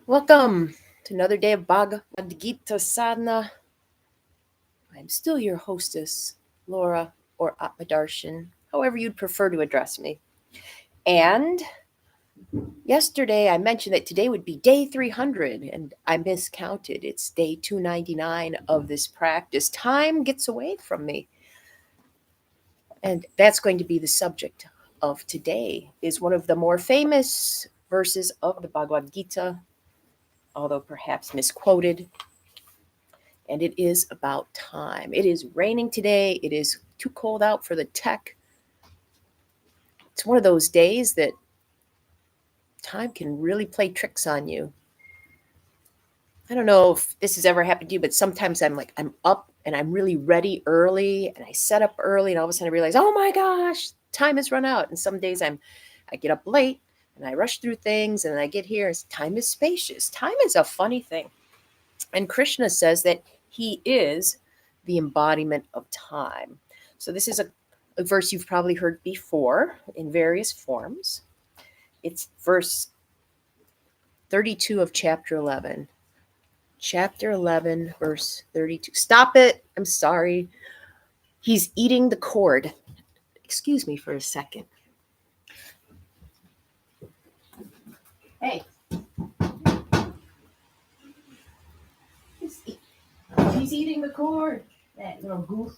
Welcome to another day of Bhagavad Gita Sadhana. I'm still your hostess, Laura, or Atmadarshan, however you'd prefer to address me. And yesterday I mentioned that today would be day 300, and I miscounted. It's day 299 of this practice. Time gets away from me. And that's going to be the subject of today, is one of the more famous verses of the Bhagavad Gita, although perhaps misquoted. And it is about time. It is raining today. It is too cold out for the tech. It's one of those days that time can really play tricks on you. I don't know if this has ever happened to you, but sometimes I'm up and I'm really ready early and I set up early and all of a sudden I realize, oh my gosh, time has run out. And some days I get up late and I rush through things and I get here and time is spacious. Time is a funny thing. And Krishna says that he is the embodiment of time. So this is a verse you've probably heard before in various forms. It's verse 32 of chapter 11. Chapter 11, verse 32. Stop it. I'm sorry. He's eating the cord. Excuse me for a second. Hey. He's eating the cord. That little goof.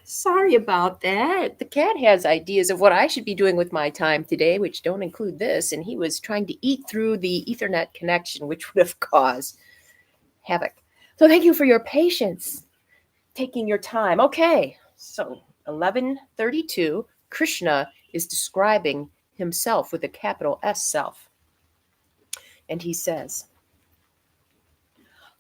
Sorry about that. The cat has ideas of what I should be doing with my time today, which don't include this, and he was trying to eat through the Ethernet connection, which would have caused havoc. So thank you for your patience, taking your time. Okay, so 1132, Krishna is describing himself with a capital S, self. And he says,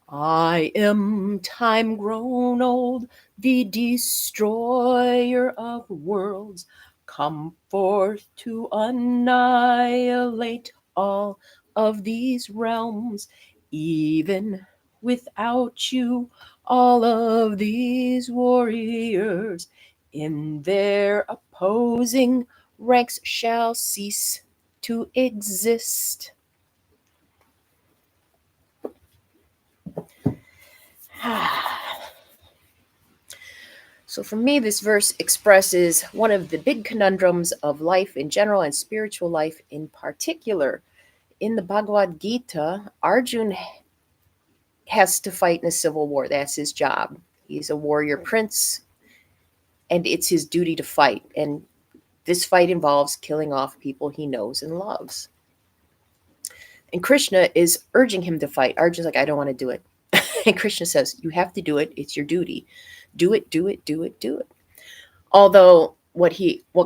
I am time grown old, the destroyer of worlds, come forth to annihilate all of these realms. Even without you, all of these warriors in their opposing ranks shall cease to exist. So for me, this verse expresses one of the big conundrums of life in general and spiritual life in particular. In the Bhagavad Gita, Arjun has to fight in a civil war. That's his job. He's a warrior prince, and it's his duty to fight. And this fight involves killing off people he knows and loves. And Krishna is urging him to fight. Arjun's like, I don't want to do it. And Krishna says, you have to do it. It's your duty. Do it, do it, do it, do it. Although what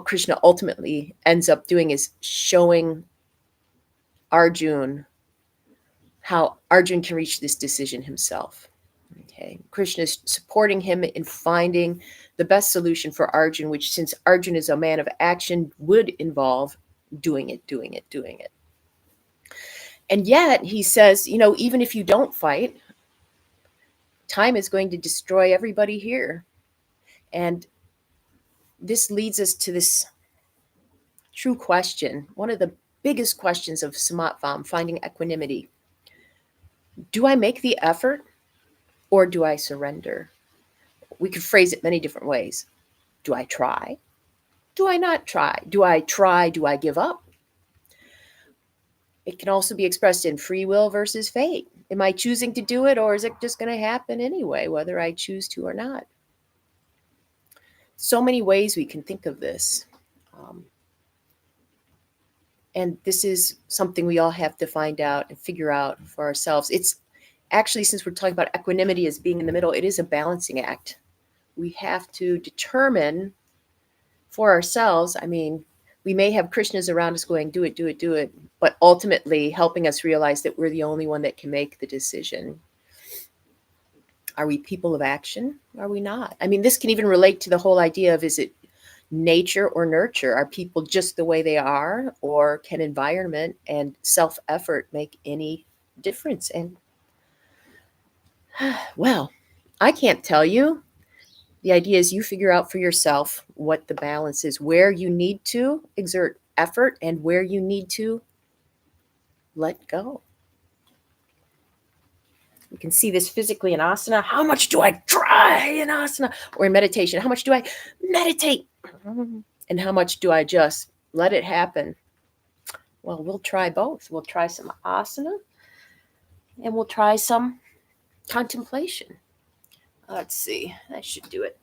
Krishna ultimately ends up doing is showing Arjun how Arjun can reach this decision himself. Okay, Krishna is supporting him in finding the best solution for Arjun, which, since Arjun is a man of action, would involve doing it, doing it, doing it. And yet he says, even if you don't fight, time is going to destroy everybody here. And this leads us to this true question, one of the biggest questions of samatvam, finding equanimity. Do I make the effort or do I surrender? We could phrase it many different ways. Do I try? Do I not try? Do I try? Do I give up? It can also be expressed in free will versus fate. Am I choosing to do it, or is it just going to happen anyway, whether I choose to or not? So many ways we can think of this. And this is something we all have to find out and figure out for ourselves. It's actually, since we're talking about equanimity as being in the middle, it is a balancing act. We have to determine for ourselves. I mean, we may have Krishnas around us going, do it, do it, do it, but ultimately helping us realize that we're the only one that can make the decision. Are we people of action? Are we not? I mean, this can even relate to the whole idea of, is it nature or nurture? Are people just the way they are, or can environment and self-effort make any difference? And well, I can't tell you. The idea is you figure out for yourself what the balance is, where you need to exert effort and where you need to let go. You can see this physically in asana. How much do I try in asana? Or in meditation, how much do I meditate? And how much do I just let it happen? Well, we'll try both. We'll try some asana and we'll try some contemplation. Let's see. That should do it.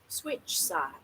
Switch sides.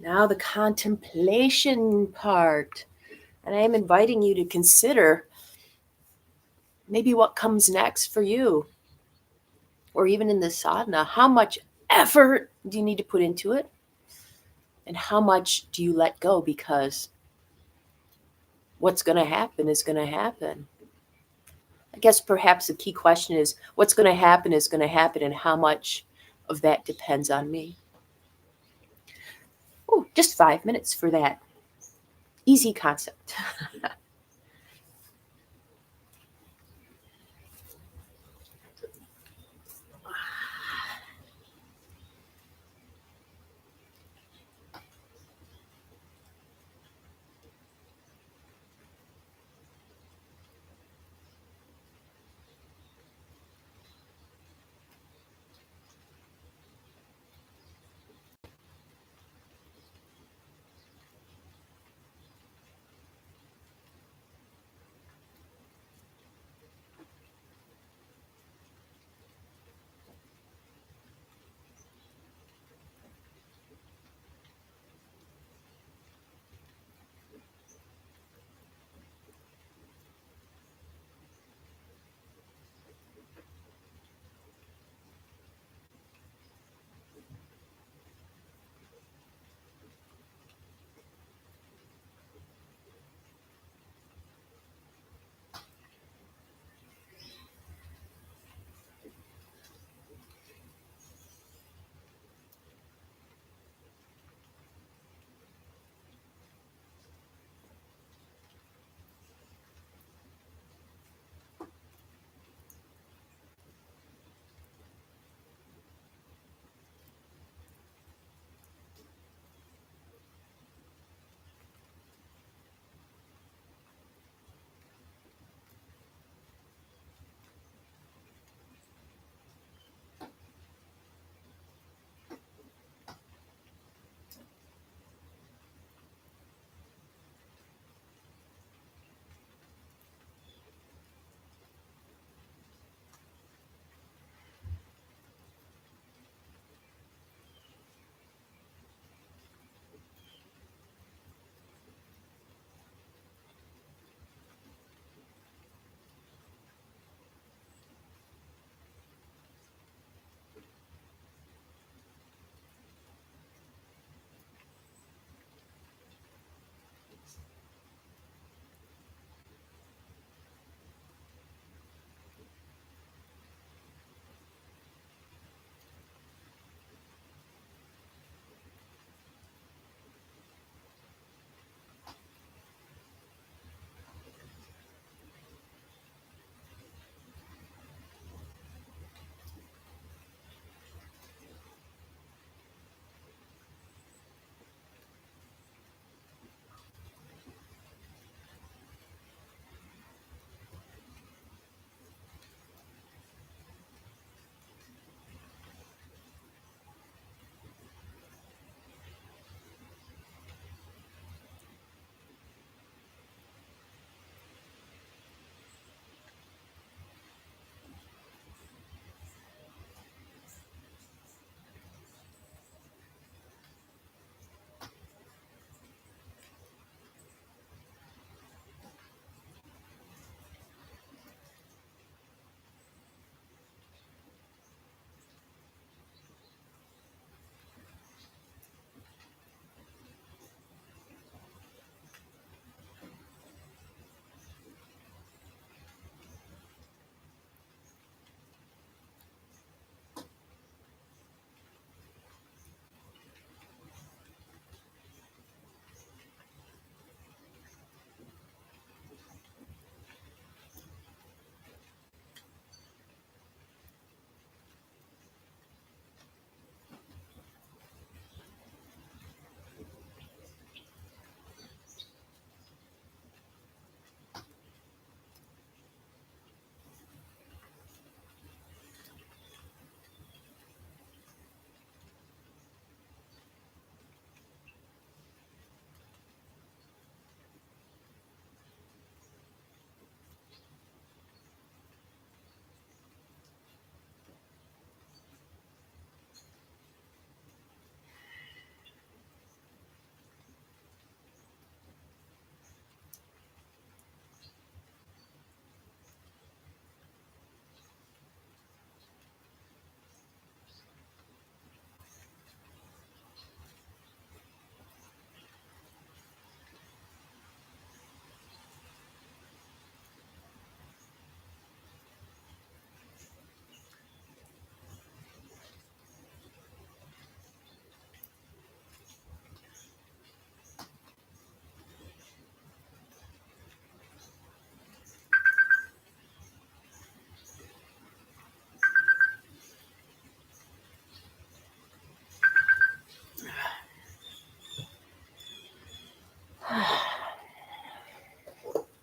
Now the contemplation part. And I am inviting you to consider maybe what comes next for you, or even in the sadhana. How much effort do you need to put into it? And how much do you let go because what's going to happen is going to happen? I guess perhaps the key question is what's going to happen is going to happen, and how much of that depends on me. Oh, just 5 minutes for that easy concept.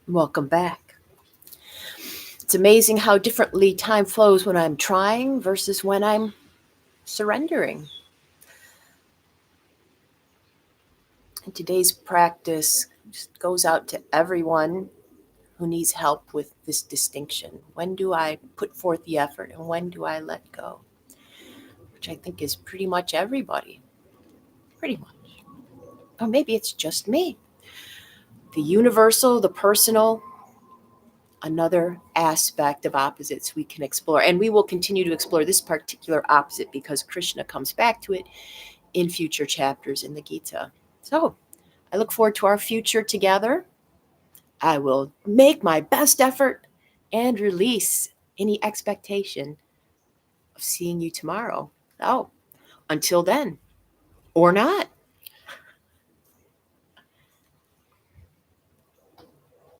Welcome back. It's amazing how differently time flows when I'm trying versus when I'm surrendering. And today's practice just goes out to everyone who needs help with this distinction. When do I put forth the effort and when do I let go? Which I think is pretty much everybody. Pretty much. Or maybe it's just me. The universal, the personal, another aspect of opposites we can explore. And we will continue to explore this particular opposite because Krishna comes back to it in future chapters in the Gita. So I look forward to our future together. I will make my best effort and release any expectation of seeing you tomorrow. Oh, until then, or not.